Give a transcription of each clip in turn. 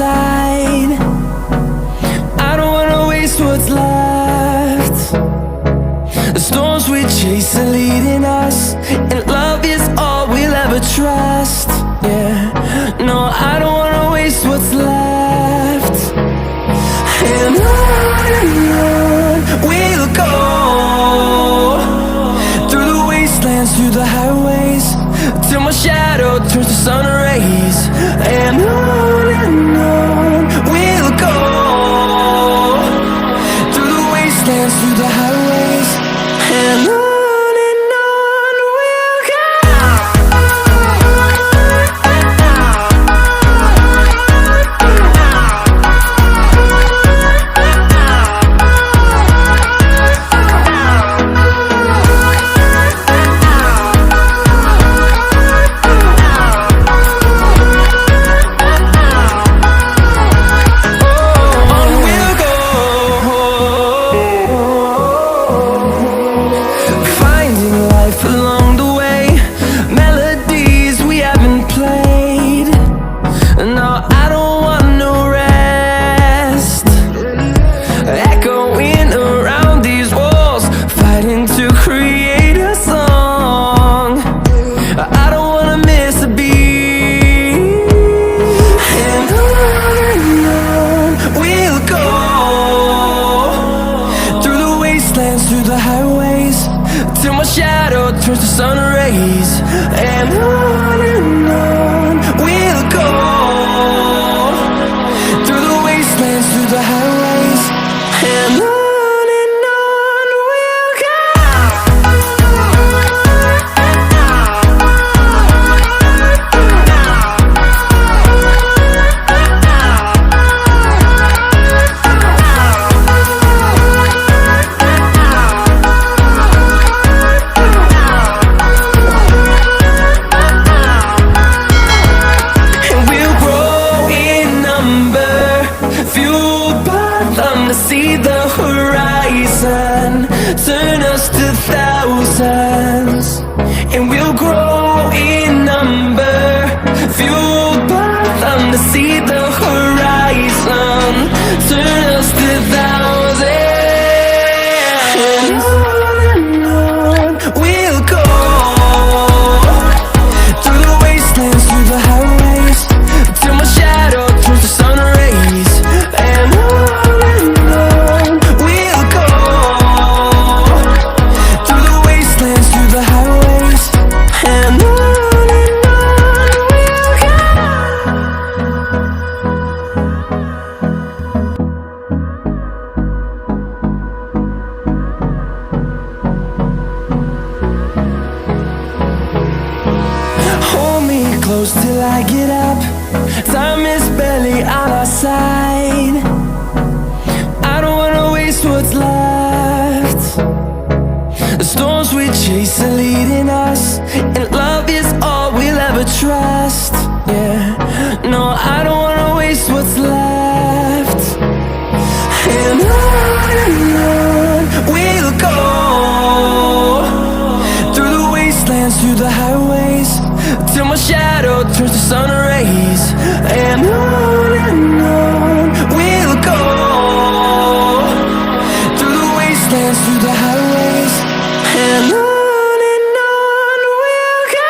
side. I don't wanna waste what's left. The storms we chase are leading us, and love is all we'll ever trust. Yeah, no, I don't wanna waste what's left. And on we'll go, through the wastelands, through the highways, till my shadow turns to sun rays. And on we'll go, through the wastelands, through the highways, and on we'll go. Through the highways, till my shadow turns to sun rays. And on we'll go, through the wastelands, through the highways, and on we'll go. See the horizon, turn us to thousands, and we'll grow in number, fueled by them to see the horizon, turn us to thousands. And on we'll go, through the wastelands, through the highways, till my shadow turns to sun rays. And close till I get up, time is barely on our side. I don't wanna waste what's left. The storms we chase are leading us, and love is all we'll ever trust. Yeah, no, I don't wanna waste what's left. And on we'll go, through the wastelands, through the highways, till my shadow turns to sun rays. And on we'll go, through the wastelands, through the highways, and on we'll go.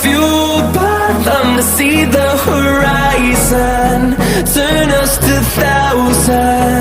fueled by them to see the horizon, turn us to thousands.